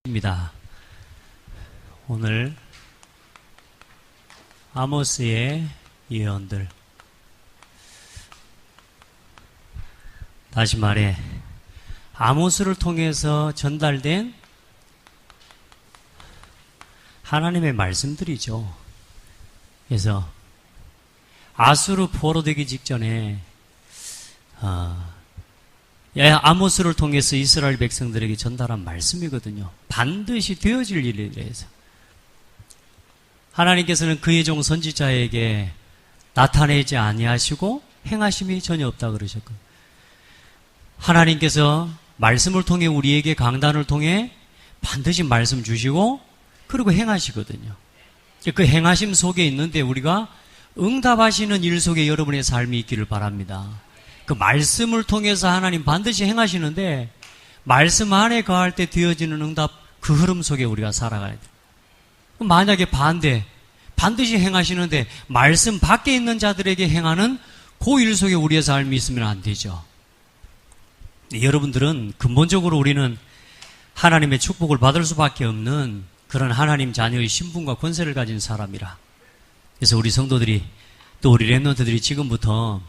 입니다. 오늘 아모스의 예언들, 다시 말해 아모스를 통해서 전달된 하나님의 말씀들이죠. 그래서 아수르 포로되기 직전에 아모스를 통해서 이스라엘 백성들에게 전달한 말씀이거든요. 반드시 되어질 일에 대해서 하나님께서는 그의 종 선지자에게 나타내지 아니하시고 행하심이 전혀 없다 그러셨거든요. 하나님께서 말씀을 통해 우리에게 강단을 통해 반드시 말씀 주시고 그리고 행하시거든요. 그 행하심 속에 있는데 우리가 응답하시는 일 속에 여러분의 삶이 있기를 바랍니다. 그 말씀을 통해서 하나님 반드시 행하시는데 말씀 안에 거할 때 되어지는 응답, 그 흐름 속에 우리가 살아가야 돼요. 만약에 반드시 행하시는데 말씀 밖에 있는 자들에게 행하는 그 일 속에 우리의 삶이 있으면 안 되죠. 여러분들은 근본적으로 우리는 하나님의 축복을 받을 수밖에 없는 그런 하나님 자녀의 신분과 권세를 가진 사람이라. 그래서 우리 성도들이 또 우리 렘넌트들이 지금부터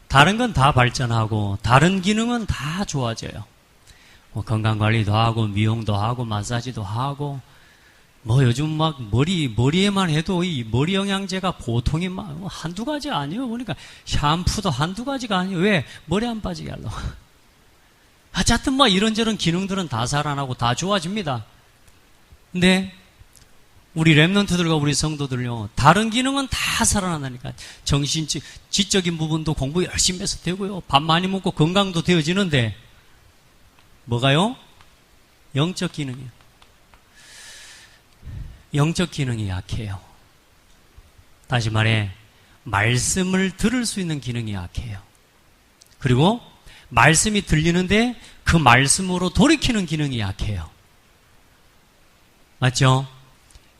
다른 건 다 발전하고 다른 기능은 다 좋아져요. 건강관리도 하고 미용도 하고 마사지도 하고 요즘 막 머리에만 해도 이 머리 영양제가 보통이 한두 가지 아니에요. 그러니까 샴푸도 한두 가지가 아니에요. 왜? 머리 안 빠지게 하려고. 어쨌든 이런저런 기능들은 다 살아나고 다 좋아집니다. 근데 우리 렘넌트들과 우리 성도들요, 다른 기능은 다 살아난다니까. 지적인 부분도 공부 열심히 해서 되고요. 밥 많이 먹고 건강도 되어지는데 뭐가요? 영적 기능이요. 영적 기능이 약해요. 다시 말해 말씀을 들을 수 있는 기능이 약해요. 그리고 말씀이 들리는데 그 말씀으로 돌이키는 기능이 약해요. 맞죠?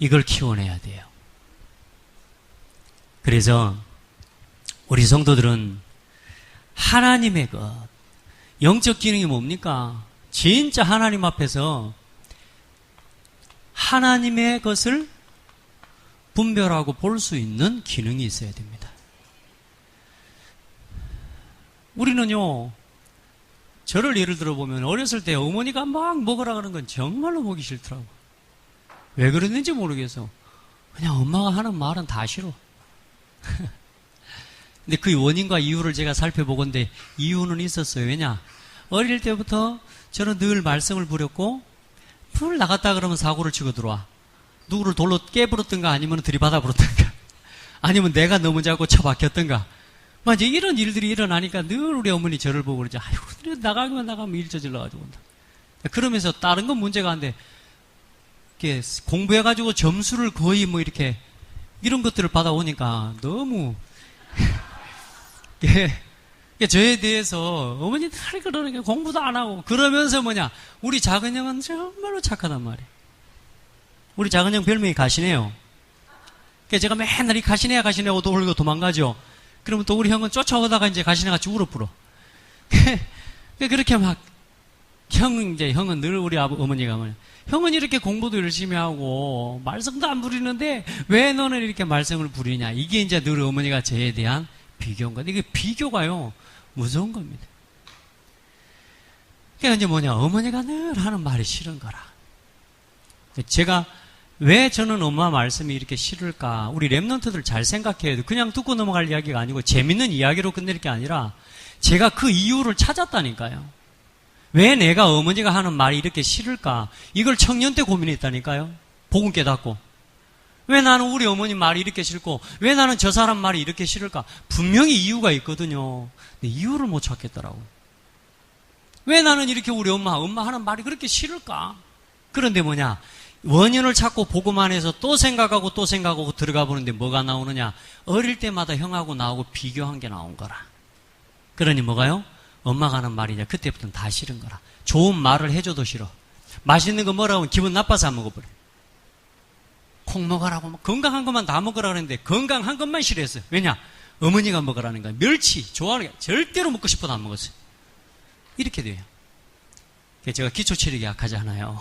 이걸 키워내야 돼요. 그래서 우리 성도들은 하나님의 것, 영적 기능이 뭡니까? 진짜 하나님 앞에서 하나님의 것을 분별하고 볼 수 있는 기능이 있어야 됩니다. 우리는요, 저를 예를 들어보면 어렸을 때 어머니가 막 먹으라 그러는 건 정말로 보기 싫더라고. 왜 그랬는지 모르겠어. 그냥 엄마가 하는 말은 다 싫어. 근데 그 원인과 이유를 제가 살펴보건데 이유는 있었어요. 왜냐? 어릴 때부터 저는 늘 말씀을 부렸고 불 나갔다 그러면 사고를 치고 들어와. 누구를 돌로 깨부렸던가 아니면 들이받아 버렸던가 아니면 내가 너무 자고 처박혔던가 이제 이런 일들이 일어나니까 늘 우리 어머니 저를 보고 그러지. 아이고, 나가면 일 저질러가지고 온다. 그러면서 다른 건 문제가 안 돼. 공부해가지고 점수를 거의 이렇게 이런 것들을 받아오니까 너무 저에 대해서 어머니들 그러니까 공부도 안 하고 그러면서 우리 작은 형은 정말로 착하단 말이에요. 우리 작은 형 별명이 가시네요. 제가 맨날 이 가시네야 가시네하고 돌고 도망가죠. 그러면 또 우리 형은 쫓아오다가 이제 가시네같이 울어불어. 그렇게 형은 늘 우리 어머니가 형은 이렇게 공부도 열심히 하고 말씀도 안 부리는데 왜 너는 이렇게 말씀을 부리냐. 이게 이제 늘 어머니가 저에 대한 비교인 거예요. 이게 비교가요, 무서운 겁니다. 그러니까 이제 어머니가 늘 하는 말이 싫은 거라. 제가 왜 저는 엄마 말씀이 이렇게 싫을까? 우리 렘넌트들 잘 생각해야 돼요. 그냥 듣고 넘어갈 이야기가 아니고 재밌는 이야기로 끝낼 게 아니라 제가 그 이유를 찾았다니까요. 왜 내가 어머니가 하는 말이 이렇게 싫을까? 이걸 청년 때 고민했다니까요. 복음 깨닫고. 왜 나는 우리 어머니 말이 이렇게 싫고 왜 나는 저 사람 말이 이렇게 싫을까? 분명히 이유가 있거든요. 근데 이유를 못 찾겠더라고. 왜 나는 이렇게 우리 엄마 하는 말이 그렇게 싫을까? 그런데 원인을 찾고 복음 안에서 또 생각하고 들어가 보는데 뭐가 나오느냐? 어릴 때마다 형하고 나하고 비교한 게 나온 거라. 그러니 뭐가요? 엄마가 하는 말이냐? 그때부터는 다 싫은 거라. 좋은 말을 해줘도 싫어. 맛있는 거 뭐라고 하면 기분 나빠서 안 먹어버려. 콩 먹으라고 건강한 것만 다 먹으라 그랬는데 건강한 것만 싫어했어요. 왜냐? 어머니가 먹으라는 거예요. 멸치 좋아하는 게 절대로 먹고 싶어도 안 먹었어요. 이렇게 돼요. 제가 기초 체력이 약하잖아요.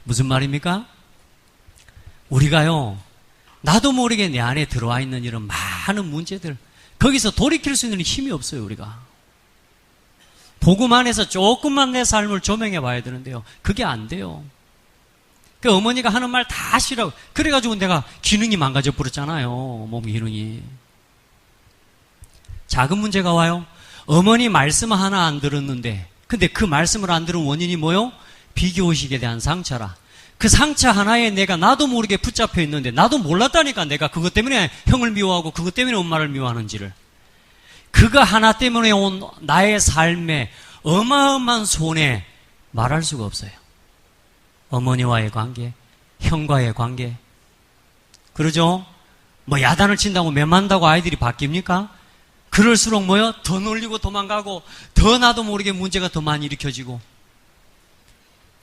무슨 말입니까? 우리가요, 나도 모르게 내 안에 들어와 있는 이런 많은 문제들, 거기서 돌이킬 수 있는 힘이 없어요, 우리가. 복음 안에서 조금만 내 삶을 조명해 봐야 되는데요. 그게 안 돼요. 그 어머니가 하는 말 다 싫어. 그래가지고 내가 기능이 망가져 버렸잖아요. 몸 기능이. 작은 문제가 와요. 어머니 말씀 하나 안 들었는데, 근데 그 말씀을 안 들은 원인이 뭐요? 비교의식에 대한 상처라. 그 상처 하나에 내가 나도 모르게 붙잡혀 있는데, 나도 몰랐다니까 내가 그것 때문에 형을 미워하고 그것 때문에 엄마를 미워하는지를. 그거 하나 때문에 온 나의 삶에 어마어마한 손해 말할 수가 없어요. 어머니와의 관계, 형과의 관계. 그러죠? 뭐 야단을 친다고 매만다고 아이들이 바뀝니까? 그럴수록 뭐요? 더 놀리고 도망가고 더 나도 모르게 문제가 더 많이 일으켜지고,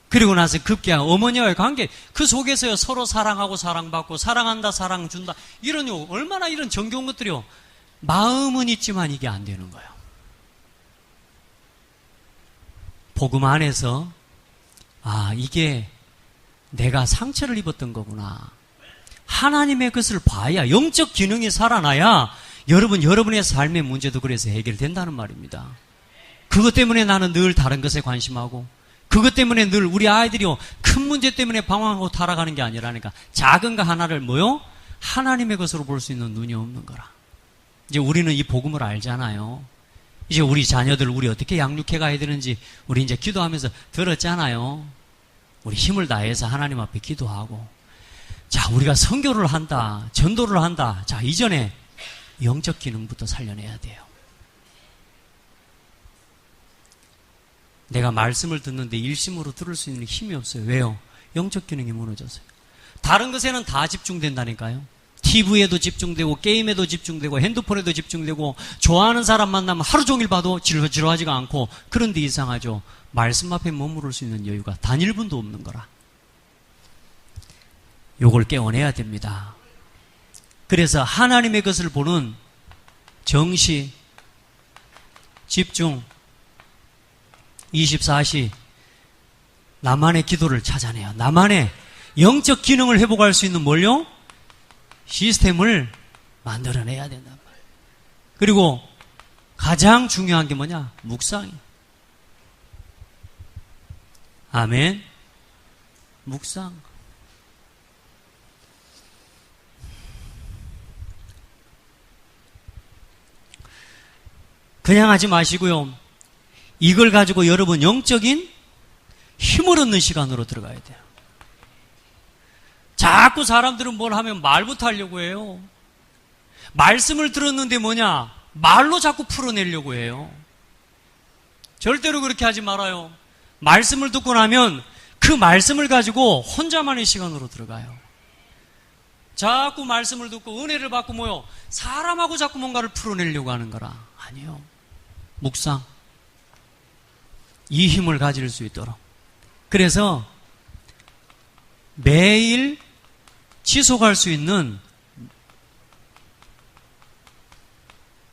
그리고 나서 급기야 어머니와의 관계, 그 속에서요 서로 사랑하고 사랑받고 사랑한다 사랑 준다 이런 얼마나 이런 정겨운 것들이요. 마음은 있지만 이게 안 되는 거예요. 복음 안에서 이게 내가 상처를 입었던 거구나. 하나님의 것을 봐야, 영적 기능이 살아나야 여러분의 삶의 문제도 그래서 해결된다는 말입니다. 그것 때문에 나는 늘 다른 것에 관심하고, 그것 때문에 늘 우리 아이들이요 큰 문제 때문에 방황하고 타락하는 게 아니라니까, 작은 거 하나를 뭐요? 하나님의 것으로 볼 수 있는 눈이 없는 거라. 이제 우리는 이 복음을 알잖아요. 이제 우리 자녀들 우리 어떻게 양육해 가야 되는지 우리 이제 기도하면서 들었잖아요. 우리 힘을 다해서 하나님 앞에 기도하고, 자, 우리가 선교를 한다, 전도를 한다. 자, 이전에 영적 기능부터 살려내야 돼요. 내가 말씀을 듣는데 일심으로 들을 수 있는 힘이 없어요. 왜요? 영적 기능이 무너졌어요. 다른 것에는 다 집중된다니까요. TV에도 집중되고, 게임에도 집중되고, 핸드폰에도 집중되고, 좋아하는 사람 만나면 하루 종일 봐도 지루하지가 않고, 그런데 이상하죠. 말씀 앞에 머무를 수 있는 여유가 단 1분도 없는 거라. 요걸 깨워내야 됩니다. 그래서 하나님의 것을 보는 정시, 집중, 24시, 나만의 기도를 찾아내요. 나만의 영적 기능을 회복할 수 있는 뭘요? 시스템을 만들어내야 된단 말이에요. 그리고 가장 중요한 게 뭐냐? 묵상이에요. 아멘. 묵상. 그냥 하지 마시고요. 이걸 가지고 여러분 영적인 힘을 얻는 시간으로 들어가야 돼요. 자꾸 사람들은 뭘 하면 말부터 하려고 해요. 말씀을 들었는데 뭐냐? 말로 자꾸 풀어내려고 해요. 절대로 그렇게 하지 말아요. 말씀을 듣고 나면 그 말씀을 가지고 혼자만의 시간으로 들어가요. 자꾸 말씀을 듣고 은혜를 받고 뭐요? 사람하고 자꾸 뭔가를 풀어내려고 하는 거라. 아니요. 묵상. 이 힘을 가질 수 있도록. 그래서 매일 지속할 수 있는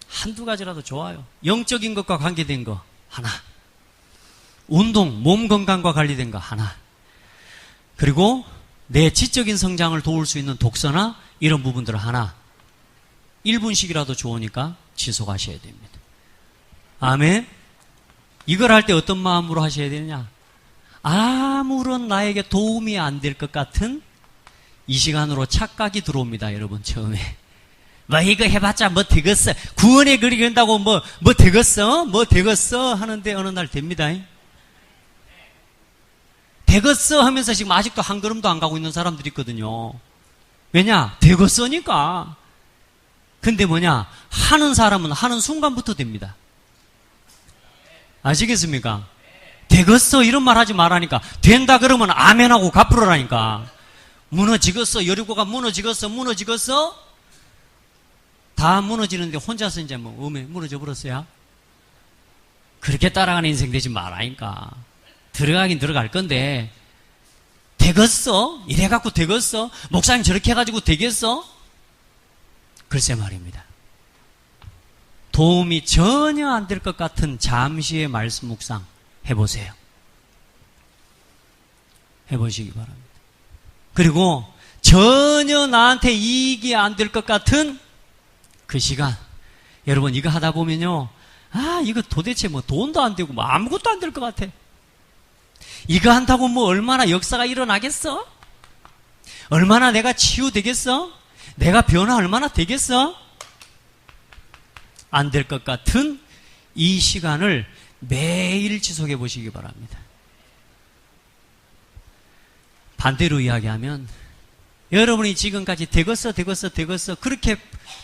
한두 가지라도 좋아요. 영적인 것과 관계된 거 하나, 운동, 몸 건강과 관련된 거 하나, 그리고 내 지적인 성장을 도울 수 있는 독서나 이런 부분들 하나, 1분씩이라도 좋으니까 지속하셔야 됩니다. 아멘. 이걸 할 때 어떤 마음으로 하셔야 되느냐? 아무런 나에게 도움이 안 될 것 같은 이 시간으로 착각이 들어옵니다, 여러분. 처음에 뭐 이거 해봤자 뭐 되겠어, 구원의 글이 된다고 뭐 되겠어 하는데 어느 날 됩니다. 되겠어 하면서 지금 아직도 한 걸음도 안 가고 있는 사람들이 있거든요. 왜냐? 되겠어니까. 근데 뭐냐? 하는 사람은 하는 순간부터 됩니다. 아시겠습니까? 되겠어 이런 말 하지 말라니까. 된다 그러면 아멘하고 갚으라니까. 무너지겠어, 여리고가 무너지겠어 다 무너지는데 혼자서 이제 뭐 무너져 버렸어요. 그렇게 따라가는 인생 되지 말라니까. 들어가긴 들어갈 건데 되겠어? 이래갖고 되겠어? 목사님 저렇게 해가지고 되겠어? 글쎄 말입니다. 도움이 전혀 안 될 것 같은 잠시의 말씀 묵상 해보세요. 해보시기 바랍니다. 그리고 전혀 나한테 이익이 안 될 것 같은 그 시간, 여러분 이거 하다 보면요, 이거 도대체 뭐 돈도 안 되고 뭐 아무것도 안 될 것 같아. 이거 한다고 뭐 얼마나 역사가 일어나겠어? 얼마나 내가 치유되겠어? 내가 변화 얼마나 되겠어? 안 될 것 같은 이 시간을 매일 지속해 보시기 바랍니다. 반대로 이야기하면 여러분이 지금까지 되겠어 그렇게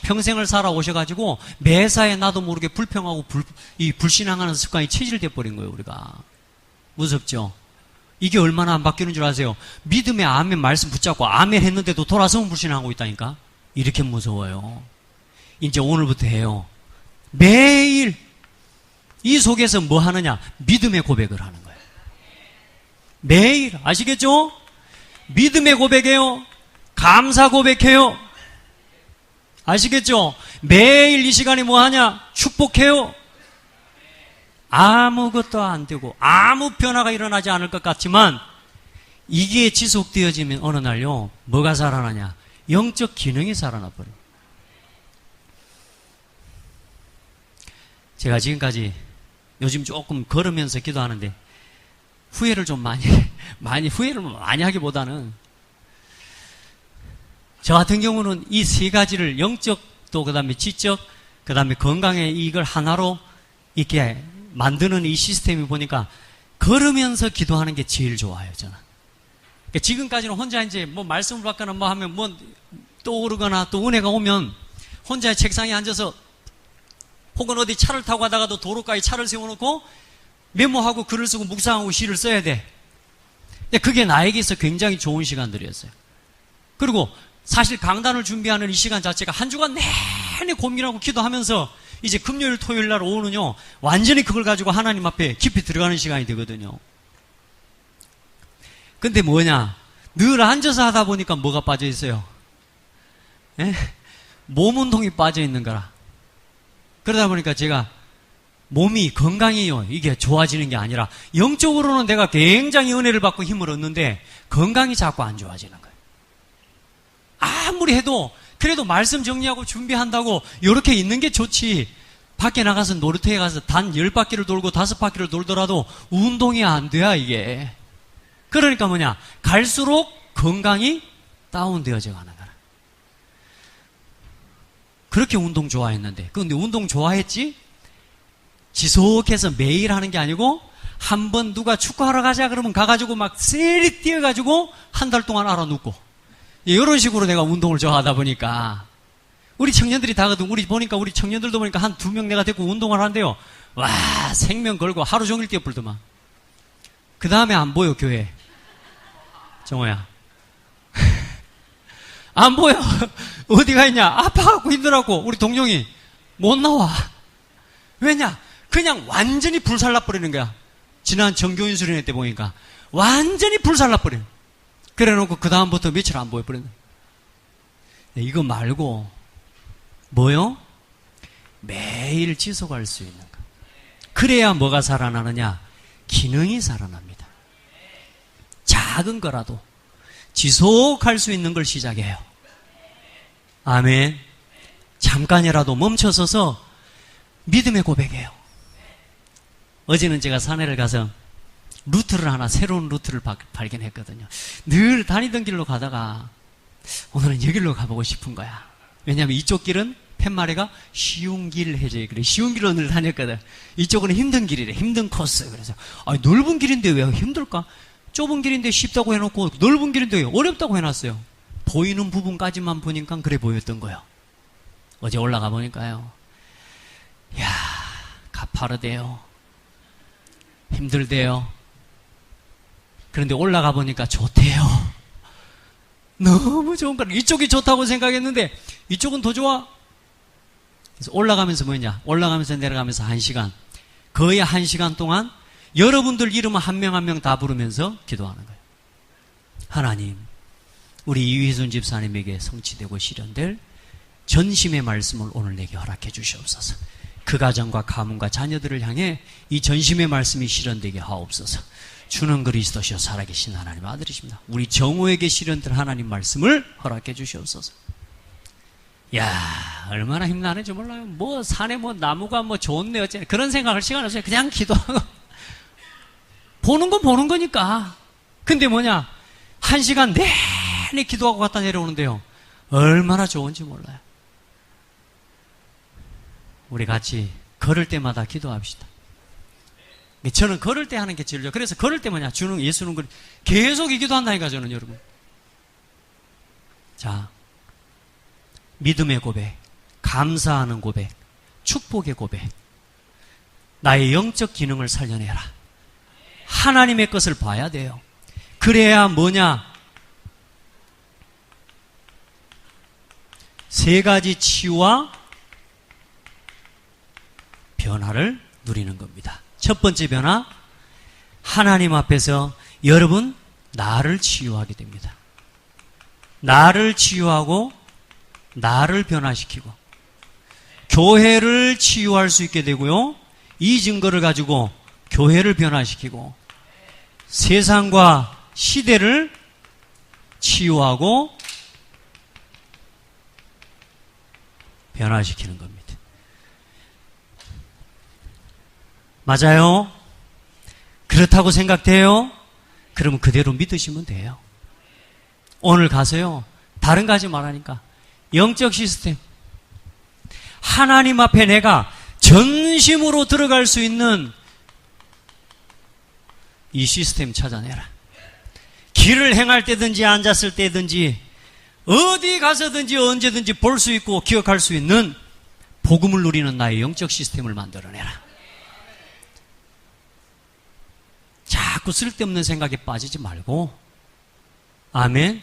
평생을 살아오셔가지고 매사에 나도 모르게 불평하고 불신앙하는 습관이 체질돼 버린 거예요. 우리가 무섭죠? 이게 얼마나 안 바뀌는 줄 아세요? 믿음의 아멘 말씀 붙잡고 아멘 했는데도 돌아서면 불신하고 있다니까. 이렇게 무서워요. 이제 오늘부터 해요. 매일 이 속에서 뭐 하느냐? 믿음의 고백을 하는 거예요. 매일. 아시겠죠? 믿음의 고백해요. 감사 고백해요. 아시겠죠? 매일 이 시간에 뭐 하냐? 축복해요. 아무것도 안 되고 아무 변화가 일어나지 않을 것 같지만 이게 지속되어지면 어느 날요, 뭐가 살아나냐? 영적 기능이 살아나 버려요. 제가 지금까지 요즘 조금 걸으면서 기도하는데 후회를 좀 후회를 많이 하기보다는 저 같은 경우는 이 세 가지를 영적도 그 다음에 지적 그 다음에 건강에 이걸 하나로 이렇게 만드는 이 시스템이 보니까 걸으면서 기도하는 게 제일 좋아요, 저는. 그러니까 지금까지는 혼자 이제 뭐 말씀을 받거나 뭐 하면 뭐 떠오르거나 또 은혜가 오면 혼자 책상에 앉아서 혹은 어디 차를 타고 가다가도 도로가에 차를 세워놓고 메모하고 글을 쓰고 묵상하고 시를 써야 돼. 그게 나에게 있어 굉장히 좋은 시간들이었어요. 그리고 사실 강단을 준비하는 이 시간 자체가 한 주간 내내 고민하고 기도하면서 이제 금요일 토요일 날 오후는요, 완전히 그걸 가지고 하나님 앞에 깊이 들어가는 시간이 되거든요. 근데 뭐냐, 늘 앉아서 하다 보니까 뭐가 빠져 있어요? 몸 운동이 빠져 있는 거라. 그러다 보니까 제가 몸이 건강이요, 이게 좋아지는 게 아니라 영적으로는 내가 굉장히 은혜를 받고 힘을 얻는데 건강이 자꾸 안 좋아지는 거예요. 아무리 해도 그래도 말씀 정리하고 준비한다고 이렇게 있는 게 좋지, 밖에 나가서 놀이터에 가서 단 10바퀴를 돌고 5바퀴를 돌더라도 운동이 안 돼야 이게. 그러니까 뭐냐, 갈수록 건강이 다운되어져 가는 거라. 그렇게 운동 좋아했는데, 근데 운동 좋아했지? 지속해서 매일 하는 게 아니고 한 번 누가 축구하러 가자 그러면 가가지고 막 세리 뛰어가지고 한 달 동안 알아눕고, 이런 식으로 내가 운동을 좋아하다 보니까 우리 청년들이 다거든. 우리 청년들도 보니까 한 2명 내가 데리고 운동을 하는데요, 와, 생명 걸고 하루 종일 뛰어불더만. 그 다음에 안 보여, 교회. 정호야. 안 보여. 어디가 있냐? 아파갖고 힘들어갖고 우리 동룡이 못 나와. 왜냐? 그냥 완전히 불살라버리는 거야. 지난 정교인 수련회 때 보니까 완전히 불살라버려. 그래놓고 그 다음부터 며칠 안 보여버리네. 이거 말고 뭐요? 매일 지속할 수 있는 거. 그래야 뭐가 살아나느냐? 기능이 살아납니다. 작은 거라도 지속할 수 있는 걸 시작해요. 아멘. 잠깐이라도 멈춰서서 믿음의 고백해요. 어제는 제가 산에를 가서 새로운 루트를 발견했거든요. 늘 다니던 길로 가다가 오늘은 여기로 가보고 싶은 거야. 왜냐하면 이쪽 길은 팻마리가 쉬운 길 해줘요. 그래, 쉬운 길로 늘 다녔거든. 이쪽은 힘든 길이래, 힘든 코스. 그래서 넓은 길인데 왜 힘들까? 좁은 길인데 쉽다고 해놓고 넓은 길인데 어렵다고 해놨어요. 보이는 부분까지만 보니까 그래 보였던 거예요. 어제 올라가 보니까요, 이야, 가파르대요. 힘들대요. 그런데 올라가 보니까 좋대요. 너무 좋은 거야. 이쪽이 좋다고 생각했는데 이쪽은 더 좋아. 그래서 올라가면서 뭐냐, 올라가면서 내려가면서 1시간, 거의 1시간 동안 여러분들 이름을 한 명 한 명 다 부르면서 기도하는 거예요. 하나님, 우리 이휘순 집사님에게 성취되고 실현될 전심의 말씀을 오늘 내게 허락해 주시옵소서. 그 가정과 가문과 자녀들을 향해 이 전심의 말씀이 실현되게 하옵소서. 주는 그리스도시요 살아계신 하나님 아들이십니다. 우리 정오에게 실현될 하나님 말씀을 허락해 주시옵소서. 야, 얼마나 힘나는지 몰라요. 뭐 산에 뭐 나무가 뭐 좋네 어째 그런 생각할 시간 없어요. 그냥 기도하고 보는 건 보는 거니까. 근데 뭐냐, 1시간 내내 기도하고 갔다 내려오는데요, 얼마나 좋은지 몰라요. 우리 같이 걸을 때마다 기도합시다. 저는 걸을 때 하는 게 제일 좋아요. 그래서 걸을 때 뭐냐, 예수는 계속 이 기도한다니까, 저는 여러분. 자, 믿음의 고백, 감사하는 고백, 축복의 고백, 나의 영적 기능을 살려내라. 하나님의 것을 봐야 돼요. 그래야 뭐냐, 3가지 치유와 변화를 누리는 겁니다. 첫 번째 변화, 하나님 앞에서 여러분 나를 치유하게 됩니다. 나를 치유하고 나를 변화시키고 교회를 치유할 수 있게 되고요, 이 증거를 가지고 교회를 변화시키고 세상과 시대를 치유하고 변화시키는 겁니다. 맞아요? 그렇다고 생각돼요? 그러면 그대로 믿으시면 돼요. 오늘 가서요, 다른 거 하지 말라니까. 영적 시스템, 하나님 앞에 내가 전심으로 들어갈 수 있는 이 시스템 찾아내라. 길을 행할 때든지 앉았을 때든지 어디 가서든지 언제든지 볼 수 있고 기억할 수 있는 복음을 누리는 나의 영적 시스템을 만들어내라. 자꾸 쓸데없는 생각에 빠지지 말고. 아멘.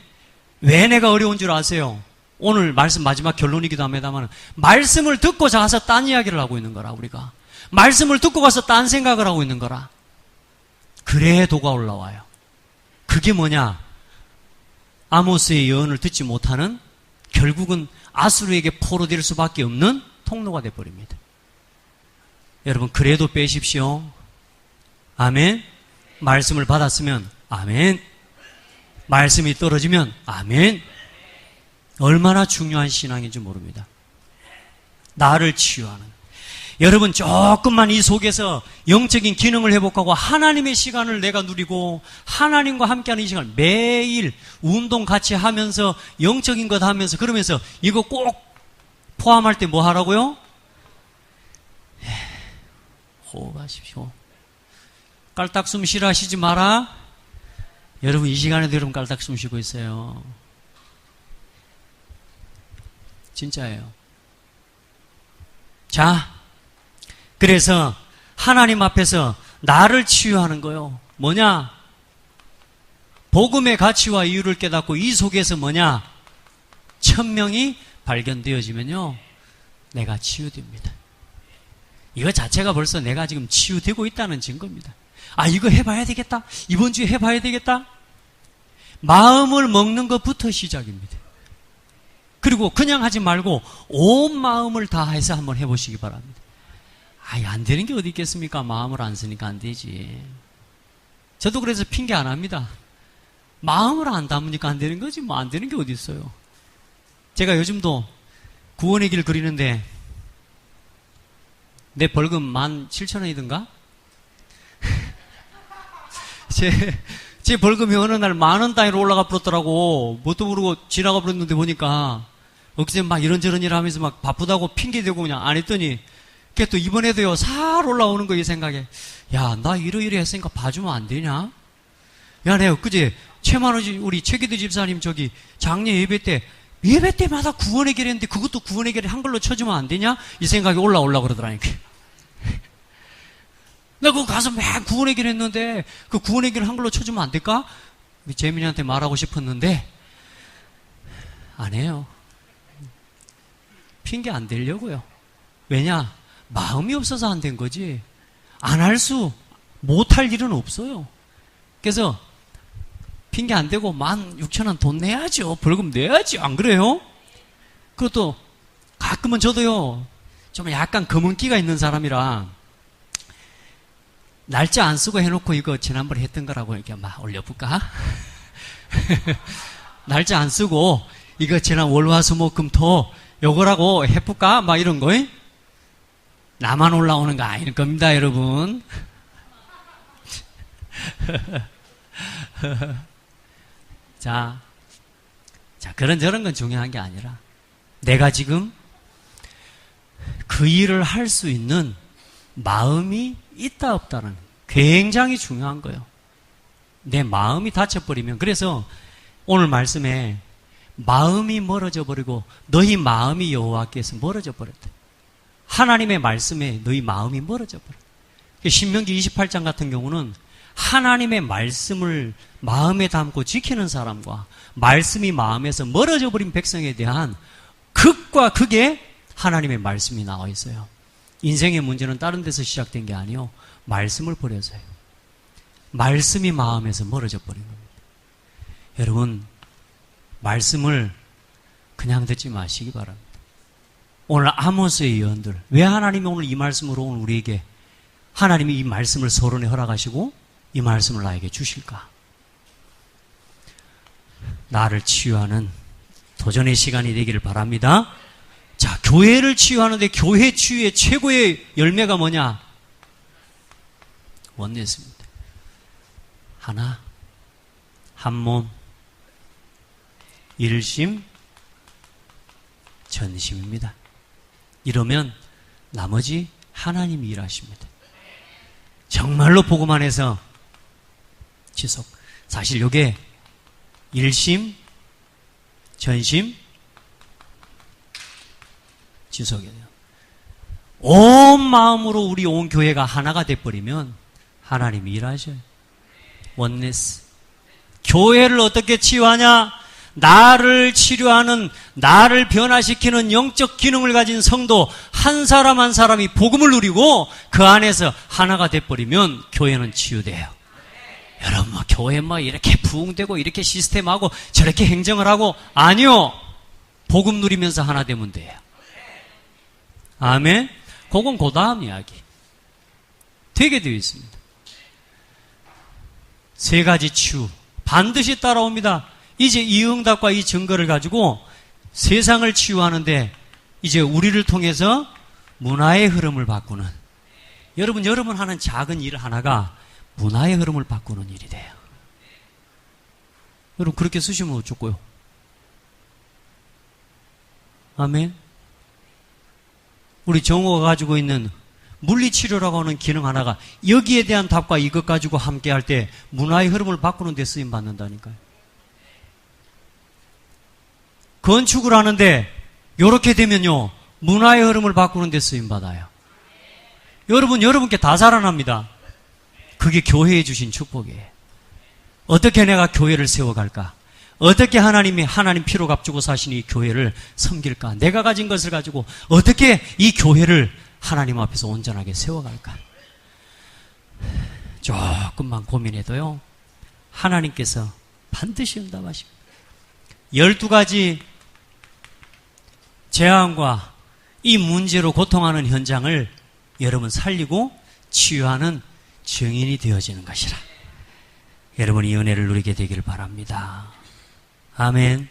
왜 내가 어려운 줄 아세요? 오늘 말씀 마지막 결론이기도 합니다만, 말씀을 듣고 가서 딴 이야기를 하고 있는 거라. 우리가 말씀을 듣고 가서 딴 생각을 하고 있는 거라. 그래 도가 올라와요. 그게 뭐냐, 아모스의 예언을 듣지 못하는, 결국은 아수르에게 포로될 수밖에 없는 통로가 되어버립니다. 여러분, 그래도 빼십시오. 아멘. 말씀을 받았으면 아멘, 말씀이 떨어지면 아멘. 얼마나 중요한 신앙인지 모릅니다. 나를 치유하는, 여러분 조금만 이 속에서 영적인 기능을 회복하고 하나님의 시간을 내가 누리고 하나님과 함께하는 이 시간, 매일 운동 같이 하면서 영적인 것 하면서, 그러면서 이거 꼭 포함할 때 뭐 하라고요? 호흡하십시오. 깔딱 숨 쉬라 하시지 마라. 여러분 이 시간에도 여러분 깔딱 숨 쉬고 있어요. 진짜예요. 자, 그래서 하나님 앞에서 나를 치유하는 거요. 뭐냐? 복음의 가치와 이유를 깨닫고 이 속에서 뭐냐? 천명이 발견되어지면요, 내가 치유됩니다. 이거 자체가 벌써 내가 지금 치유되고 있다는 증거입니다. 아, 이거 해봐야 되겠다. 이번 주에 해봐야 되겠다. 마음을 먹는 것부터 시작입니다. 그리고 그냥 하지 말고 온 마음을 다해서 한번 해보시기 바랍니다. 아이, 안 되는 게 어디 있겠습니까? 마음을 안 쓰니까 안 되지. 저도 그래서 핑계 안 합니다. 마음을 안 담으니까 안 되는 거지, 뭐 안 되는 게 어디 있어요. 제가 요즘도 구원의 길 그리는데 내 벌금 17,000원이던가? 제 벌금이 어느 날 10,000원 단위로 올라가 버렸더라고. 뭣도 모르고 지나가 버렸는데 보니까 엊그제 막 이런저런 일 하면서 막 바쁘다고 핑계대고 그냥 안 했더니, 그게 또 이번에도요 살 올라오는 거, 이 생각에. 야, 나 이러이러 했으니까 봐주면 안 되냐? 야, 내가 엊그제 우리 최기드 집사님 저기 장례 예배 때마다 구원의 길 했는데 그것도 구원의 길에 한글로 쳐주면 안 되냐? 이 생각이 올라오려고 그러더라니까. 나 그거 가서 막 구원의 길 했는데 그 구원의 길 한글로 쳐주면 안 될까? 재민이한테 말하고 싶었는데 안 해요. 핑계 안 대려고요. 왜냐? 마음이 없어서 안 된 거지. 안 할 수, 못할 일은 없어요. 그래서 핑계 안 대고 16,000원 돈 내야죠. 벌금 내야지. 안 그래요? 그것도 가끔은 저도요, 좀 약간 검은기가 있는 사람이라, 날짜 안 쓰고 해놓고 이거 지난번에 했던 거라고 이렇게 막 올려볼까? 날짜 안 쓰고, 이거 지난 월화수목금토 요거라고 해볼까? 막 이런 거. 나만 올라오는 거 아닐 겁니다, 여러분. 자, 그런저런 건 중요한 게 아니라, 내가 지금 그 일을 할 수 있는 마음이 있다 없다는 굉장히 중요한 거예요. 내 마음이 닫혀버리면, 그래서 오늘 말씀에 마음이 멀어져 버리고 너희 마음이 여호와께서 멀어져 버렸다. 하나님의 말씀에 너희 마음이 멀어져 버렸다. 신명기 28장 같은 경우는 하나님의 말씀을 마음에 담고 지키는 사람과 말씀이 마음에서 멀어져 버린 백성에 대한 극과 극의 하나님의 말씀이 나와 있어요. 인생의 문제는 다른 데서 시작된 게 아니요, 말씀을 버려서요. 말씀이 마음에서 멀어져 버린 겁니다. 여러분, 말씀을 그냥 듣지 마시기 바랍니다. 오늘 아모스의 예언들, 왜 하나님이 오늘 이 말씀으로 오늘 우리에게, 하나님이 이 말씀을 서론에 허락하시고 이 말씀을 나에게 주실까? 나를 치유하는 도전의 시간이 되기를 바랍니다. 자, 교회를 치유하는데 교회 치유의 최고의 열매가 뭐냐? 원내스입니다. 하나, 한 몸, 일심, 전심입니다. 이러면 나머지 하나님이 일하십니다. 정말로 복음 안에서 지속. 사실 이게 일심, 전심, 지속이에요. 온 마음으로 우리 온 교회가 하나가 돼버리면 하나님이 일하셔요. 원네스. 교회를 어떻게 치유하냐? 나를 치료하는, 나를 변화시키는 영적 기능을 가진 성도 한 사람 한 사람이 복음을 누리고 그 안에서 하나가 돼버리면 교회는 치유돼요. 여러분, 교회 이렇게 부흥되고 이렇게 시스템하고 저렇게 행정을 하고, 아니요. 복음 누리면서 하나 되면 돼요. 아멘. 그건 그 다음 이야기. 되게 되어 있습니다. 세 가지 치유 반드시 따라옵니다. 이제 이 응답과 이 증거를 가지고 세상을 치유하는데 이제 우리를 통해서 문화의 흐름을 바꾸는, 여러분 하는 작은 일 하나가 문화의 흐름을 바꾸는 일이 돼요. 여러분 그렇게 쓰시면 어쩌고요? 아멘. 우리 정호가 가지고 있는 물리치료라고 하는 기능 하나가 여기에 대한 답과 이것 가지고 함께 할 때 문화의 흐름을 바꾸는 데 쓰임 받는다니까요. 건축을 하는데 이렇게 되면요, 문화의 흐름을 바꾸는 데 쓰임 받아요. 여러분께 다 살아납니다. 그게 교회에 주신 축복이에요. 어떻게 내가 교회를 세워갈까? 어떻게 하나님 피로 값주고 사신 이 교회를 섬길까? 내가 가진 것을 가지고 어떻게 이 교회를 하나님 앞에서 온전하게 세워갈까? 조금만 고민해도요, 하나님께서 반드시 응답하십니다. 12가지 재앙과 이 문제로 고통하는 현장을 여러분 살리고 치유하는 증인이 되어지는 것이라. 여러분이 은혜를 누리게 되기를 바랍니다. 아멘.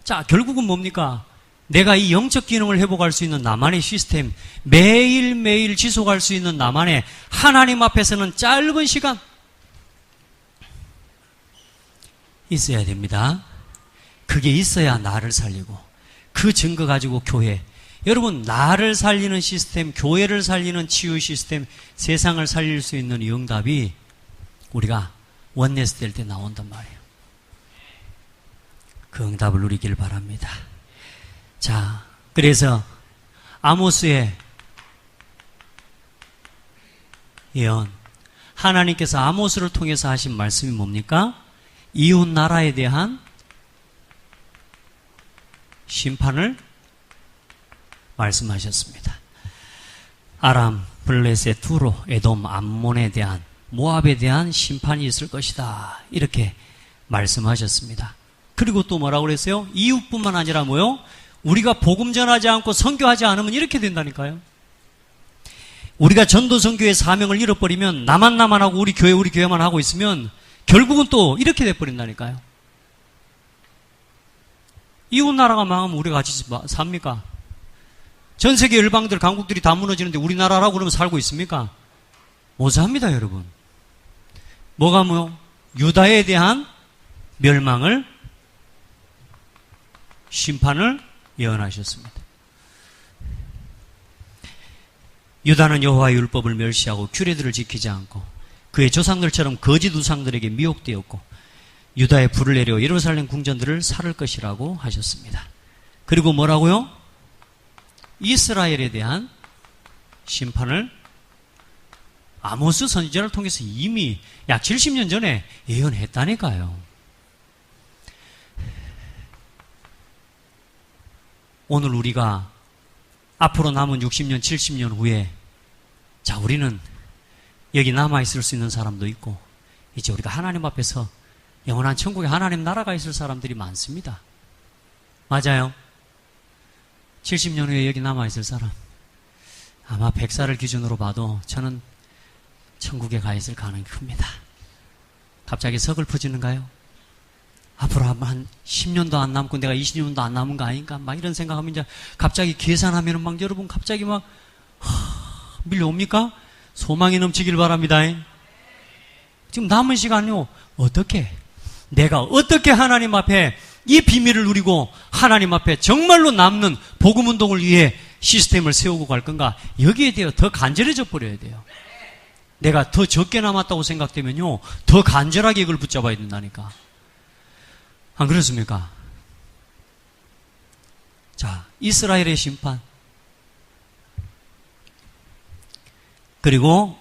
자, 결국은 뭡니까? 내가 이 영적 기능을 회복할 수 있는 나만의 시스템, 매일매일 지속할 수 있는 나만의 하나님 앞에서는 짧은 시간 있어야 됩니다. 그게 있어야 나를 살리고, 그 증거 가지고 교회, 여러분 나를 살리는 시스템, 교회를 살리는 치유 시스템, 세상을 살릴 수 있는 이 응답이 우리가 원네스 될 때 나온단 말이에요. 그 응답을 누리길 바랍니다. 자, 그래서 아모스의 예언, 하나님께서 아모스를 통해서 하신 말씀이 뭡니까? 이웃 나라에 대한 심판을 말씀하셨습니다. 아람, 블레셋, 두로, 에돔, 암몬에 대한, 모압에 대한 심판이 있을 것이다. 이렇게 말씀하셨습니다. 그리고 또 뭐라고 그랬어요? 이웃뿐만 아니라 뭐요? 우리가 복음 전하지 않고 선교하지 않으면 이렇게 된다니까요. 우리가 전도 선교의 사명을 잃어버리면 나만 하고 우리 교회만 하고 있으면 결국은 또 이렇게 돼버린다니까요. 이웃 나라가 망하면 우리가 같이 삽니까? 전 세계 열방들, 강국들이 다 무너지는데 우리나라라고 그러면 살고 있습니까? 못 삽니다, 여러분. 뭐가 유다에 대한 멸망을, 심판을 예언하셨습니다. 유다는 여호와의 율법을 멸시하고 규례들을 지키지 않고 그의 조상들처럼 거짓 우상들에게 미혹되었고 유다의 불을 내려 예루살렘 궁전들을 살을 것이라고 하셨습니다. 그리고 뭐라고요? 이스라엘에 대한 심판을 아모스 선지자를 통해서 이미 약 70년 전에 예언했다니까요. 오늘 우리가 앞으로 남은 60년, 70년 후에 자, 우리는 여기 남아있을 수 있는 사람도 있고 이제 우리가 하나님 앞에서 영원한 천국에 하나님 나라가 있을 사람들이 많습니다. 맞아요. 70년 후에 여기 남아있을 사람 아마 100살을 기준으로 봐도 저는 천국에 가 있을 가능성이 큽니다. 갑자기 서글퍼지는가요? 앞으로 한 10년도 안 남고 내가 20년도 안 남은 거 아닌가? 막 이런 생각하면 이제 갑자기 계산하면은 막 여러분 갑자기 막 밀려옵니까? 소망이 넘치길 바랍니다. 지금 남은 시간요, 내가 어떻게 하나님 앞에 이 비밀을 누리고 하나님 앞에 정말로 남는 복음 운동을 위해 시스템을 세우고 갈 건가? 여기에 대해 더 간절해져 버려야 돼요. 내가 더 적게 남았다고 생각되면요, 더 간절하게 이걸 붙잡아야 된다니까. 안 그렇습니까? 자, 이스라엘의 심판. 그리고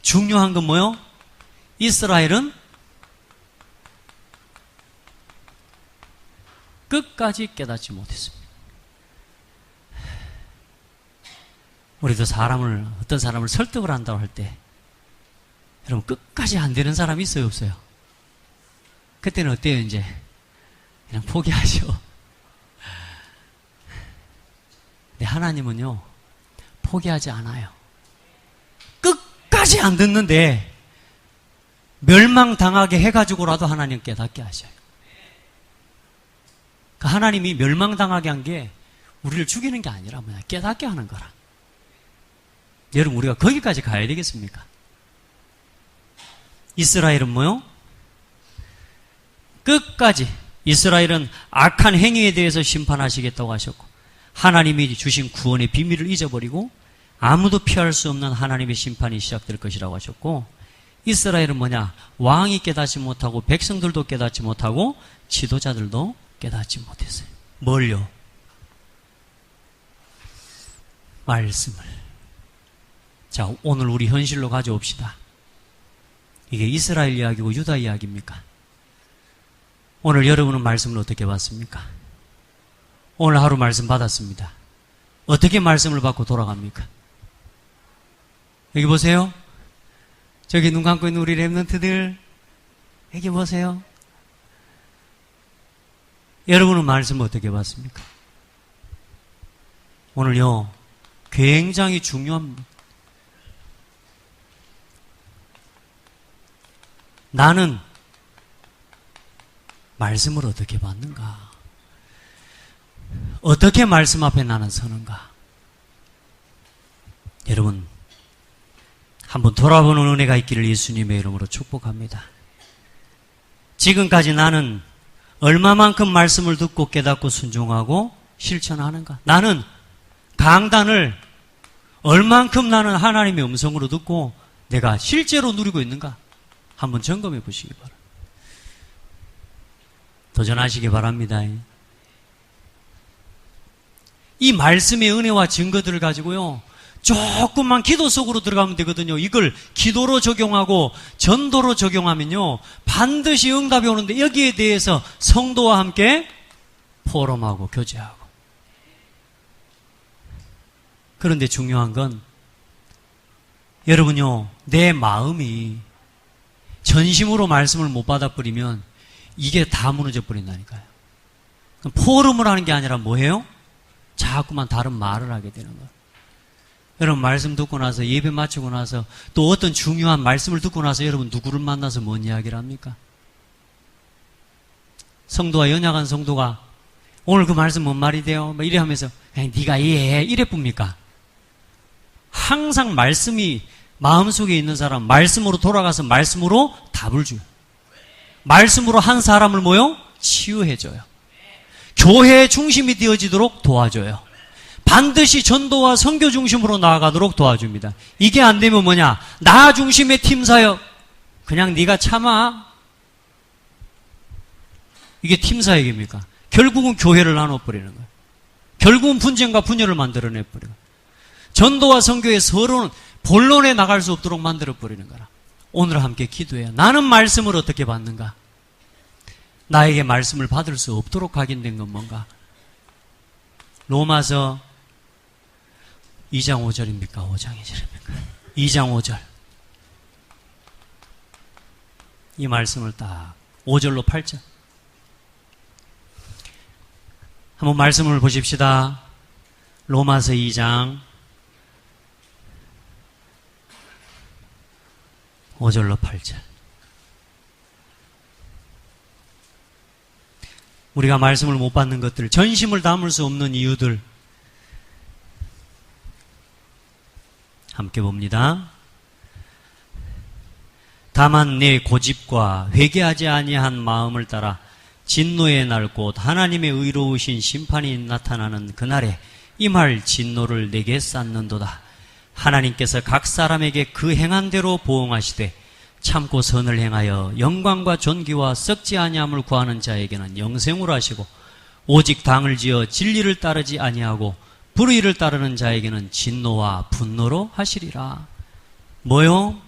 중요한 건 뭐요? 이스라엘은 끝까지 깨닫지 못했습니다. 우리도 어떤 사람을 설득을 한다고 할 때, 여러분, 끝까지 안 되는 사람이 있어요, 없어요? 그때는 어때요, 이제? 그냥 포기하죠. 근데 하나님은요, 포기하지 않아요. 끝까지 안 듣는데, 멸망당하게 해가지고라도 하나님 깨닫게 하셔요. 그러니까 하나님이 멸망당하게 한 게, 우리를 죽이는 게 아니라 뭐냐, 깨닫게 하는 거라. 여러분, 우리가 거기까지 가야 되겠습니까? 이스라엘은 뭐요? 끝까지 이스라엘은 악한 행위에 대해서 심판하시겠다고 하셨고 하나님이 주신 구원의 비밀을 잊어버리고 아무도 피할 수 없는 하나님의 심판이 시작될 것이라고 하셨고 이스라엘은 뭐냐? 왕이 깨닫지 못하고 백성들도 깨닫지 못하고 지도자들도 깨닫지 못했어요. 뭘요? 말씀을. 자, 오늘 우리 현실로 가져옵시다. 이게 이스라엘 이야기고 유다 이야기입니까? 오늘 여러분은 말씀을 어떻게 받습니까? 오늘 하루 말씀 받았습니다. 어떻게 말씀을 받고 돌아갑니까? 여기 보세요. 저기 눈 감고 있는 우리 렘넌트들 여기 보세요. 여러분은 말씀을 어떻게 받습니까? 오늘요, 굉장히 중요합니다. 나는 말씀을 어떻게 받는가? 어떻게 말씀 앞에 나는 서는가? 여러분, 한번 돌아보는 은혜가 있기를 예수님의 이름으로 축복합니다. 지금까지 나는 얼마만큼 말씀을 듣고 깨닫고 순종하고 실천하는가? 나는 강단을 얼만큼 나는 하나님의 음성으로 듣고 내가 실제로 누리고 있는가? 한번 점검해 보시기 바랍니다. 도전하시기 바랍니다. 이 말씀의 은혜와 증거들을 가지고요, 조금만 기도 속으로 들어가면 되거든요. 이걸 기도로 적용하고 전도로 적용하면요, 반드시 응답이 오는데 여기에 대해서 성도와 함께 포럼하고 교제하고. 그런데 중요한 건 여러분요, 내 마음이 전심으로 말씀을 못 받아버리면 이게 다 무너져 버린다니까요. 포럼을 하는 게 아니라 뭐예요? 자꾸만 다른 말을 하게 되는 거예요. 여러분 말씀 듣고 나서 예배 마치고 나서 또 어떤 중요한 말씀을 듣고 나서 여러분 누구를 만나서 뭔 이야기를 합니까? 성도와 연약한 성도가 오늘 그 말씀 뭔 말이 돼요? 막 이래 하면서 그냥 네가 이해해 이래 쁩니까? 항상 말씀이 마음속에 있는 사람 말씀으로 돌아가서 말씀으로 답을 줘요. 말씀으로 한 사람을 뭐요? 치유해줘요. 교회의 중심이 되어지도록 도와줘요. 반드시 전도와 선교 중심으로 나아가도록 도와줍니다. 이게 안 되면 뭐냐? 나 중심의 팀 사역. 그냥 네가 참아. 이게 팀 사역입니까? 결국은 교회를 나눠버리는 거예요. 결국은 분쟁과 분열을 만들어내버려요. 전도와 선교의 서로는 본론에 나갈 수 없도록 만들어버리는 거라. 오늘 함께 기도해요. 나는 말씀을 어떻게 받는가? 나에게 말씀을 받을 수 없도록 각인된 건 뭔가? 로마서 2장 5절입니까? 5장 2절입니까? 2장 5절. 이 말씀을 딱 5절로 8절. 한번 말씀을 보십시다. 로마서 2장 5절로 8절. 우리가 말씀을 못 받는 것들, 전심을 담을 수 없는 이유들 함께 봅니다. 다만 내 고집과 회개하지 아니한 마음을 따라 진노의 날 곧 하나님의 의로우신 심판이 나타나는 그날에 임할 진노를 내게 쌓는도다. 하나님께서 각 사람에게 그 행한 대로 보응하시되 참고 선을 행하여 영광과 존귀와 썩지 아니함을 구하는 자에게는 영생으로 하시고 오직 당을 지어 진리를 따르지 아니하고 불의를 따르는 자에게는 진노와 분노로 하시리라. 뭐요?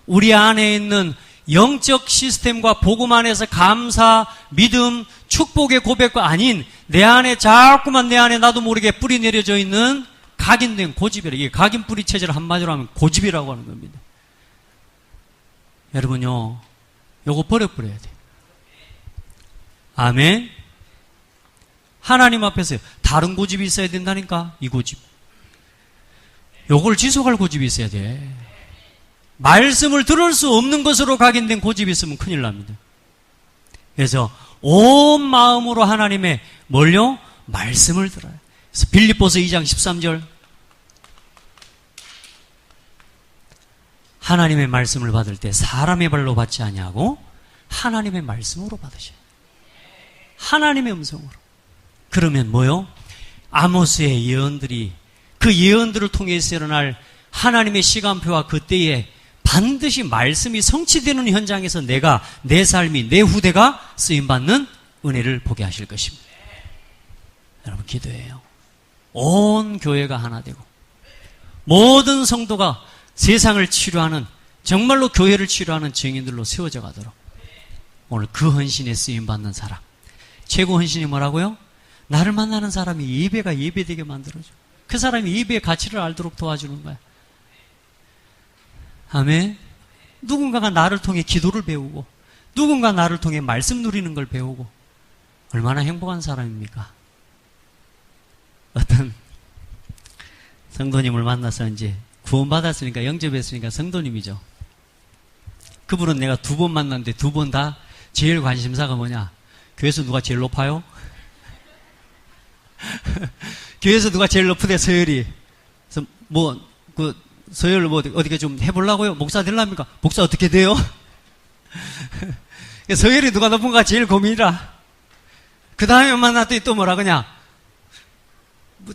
우리 안에 있는 영적 시스템과 복음 안에서 감사, 믿음, 축복의 고백과 아닌 내 안에 자꾸만 내 안에 나도 모르게 뿌리 내려져 있는 각인된 고집이라. 이게 각인 뿌리 체제를 한마디로 하면 고집이라고 하는 겁니다. 여러분요, 요거 버려버려야 돼요. 아멘. 하나님 앞에서 다른 고집이 있어야 된다니까. 이 고집. 요걸 지속할 고집이 있어야 돼. 말씀을 들을 수 없는 것으로 각인된 고집이 있으면 큰일 납니다. 그래서 온 마음으로 하나님의 뭘요? 말씀을 들어요. 그래서 빌립보서 2장 13절. 하나님의 말씀을 받을 때 사람의 발로 받지 아니하고 하나님의 말씀으로 받으셔요. 하나님의 음성으로. 그러면 뭐요? 아모스의 예언들이 그 예언들을 통해서 일어날 하나님의 시간표와 그때에 반드시 말씀이 성취되는 현장에서 내가, 내 삶이, 내 후대가 쓰임받는 은혜를 보게 하실 것입니다. 여러분 기도해요. 온 교회가 하나 되고 모든 성도가 세상을 치료하는, 정말로 교회를 치료하는 증인들로 세워져 가도록 오늘 그 헌신에 쓰임받는 사람. 최고 헌신이 뭐라고요? 나를 만나는 사람이 예배가 예배되게 만들어줘. 그 사람이 예배의 가치를 알도록 도와주는 거야. 아멘. 누군가가 나를 통해 기도를 배우고 누군가 나를 통해 말씀 누리는 걸 배우고 얼마나 행복한 사람입니까? 어떤 성도님을 만나서 이제 구원받았으니까, 영접했으니까 성도님이죠. 그분은 내가 2번 만났는데 2번 다 제일 관심사가 뭐냐? 교회에서 누가 제일 높아요? 교회에서 누가 제일 높으대, 서열이. 그래서 서열 어떻게 좀 해보려고요? 목사 되려합니까? 목사 어떻게 돼요? 서열이 누가 높은가 제일 고민이라. 그 다음에 만났더니 또 뭐라 그냥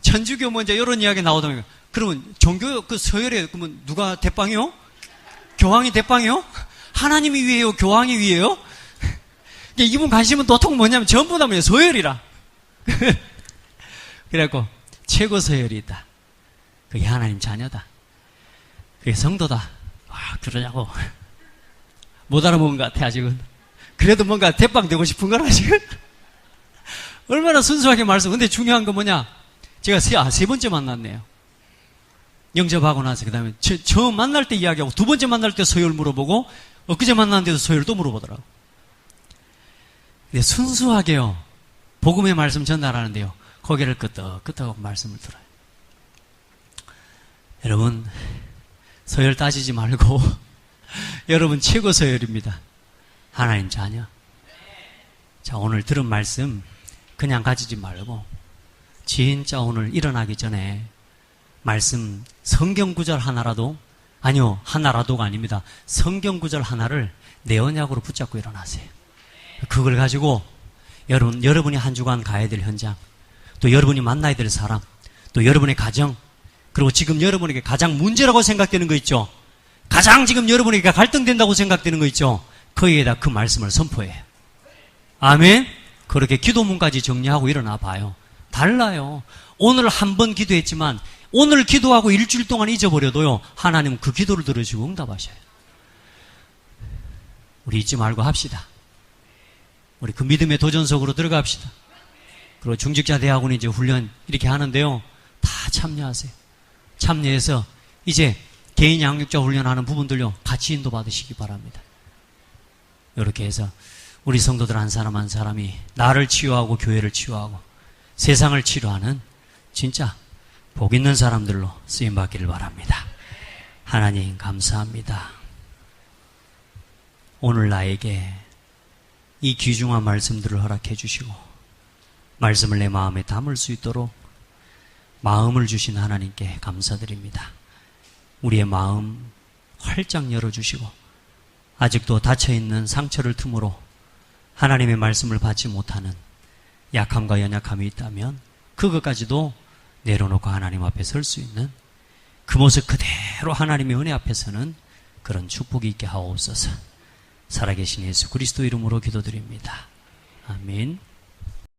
천주교 뭐 이제 이런 이야기 나오더니, 그러면 종교 그 서열에 그러면 누가 대빵이요? 교황이 대빵이요? 하나님이 위에요? 교황이 위에요? 이분 관심은 도통 뭐냐면 전부 다 뭐냐? 서열이라. 그래갖고 최고 서열이 있다. 그게 하나님 자녀다. 그게 성도다. 그러냐고. 못 알아먹은 것 같아, 아직은. 그래도 뭔가 대빵 되고 싶은 거라, 지금. 얼마나 순수하게 말씀. 근데 중요한 건 뭐냐? 제가 세 번째 만났네요. 영접하고 나서, 그 다음에 처음 만날 때 이야기하고, 2번째 만날 때 서열 물어보고, 엊그제 만났는데도 서열 또 물어보더라고. 근데 순수하게요. 복음의 말씀 전달하는데요. 고개를 끄덕끄덕하고 말씀을 들어요. 여러분, 서열 따지지 말고 여러분 최고 서열입니다. 하나님 자녀. 자, 오늘 들은 말씀 그냥 가지지 말고 진짜 오늘 일어나기 전에 말씀 성경 구절 하나라도, 아니요, 하나라도가 아닙니다. 성경 구절 하나를 내 언약으로 붙잡고 일어나세요. 그걸 가지고 여러분이 한 주간 가야 될 현장, 또 여러분이 만나야 될 사람, 또 여러분의 가정, 그리고 지금 여러분에게 가장 문제라고 생각되는 거 있죠? 가장 지금 여러분에게 갈등된다고 생각되는 거 있죠? 거기에다 그 말씀을 선포해요. 아멘? 그렇게 기도문까지 정리하고 일어나 봐요. 달라요. 오늘 한 번 기도했지만 오늘 기도하고 일주일 동안 잊어버려도요, 하나님은 그 기도를 들으시고 응답하셔요. 우리 잊지 말고 합시다. 우리 그 믿음의 도전 속으로 들어갑시다. 그리고 중직자 대학원 이제 훈련 이렇게 하는데요, 다 참여하세요. 참여해서 이제 개인 양육자 훈련하는 부분들요, 같이 인도받으시기 바랍니다. 이렇게 해서 우리 성도들 한 사람 한 사람이 나를 치유하고 교회를 치유하고 세상을 치료하는 진짜 복 있는 사람들로 쓰임받기를 바랍니다. 하나님 감사합니다. 오늘 나에게 이 귀중한 말씀들을 허락해 주시고 말씀을 내 마음에 담을 수 있도록 마음을 주신 하나님께 감사드립니다. 우리의 마음 활짝 열어주시고 아직도 닫혀있는 상처를 틈으로 하나님의 말씀을 받지 못하는 약함과 연약함이 있다면 그것까지도 내려놓고 하나님 앞에 설 수 있는 그 모습 그대로 하나님의 은혜 앞에서는 그런 축복이 있게 하옵소서. 살아계신 예수 그리스도 이름으로 기도드립니다. 아멘.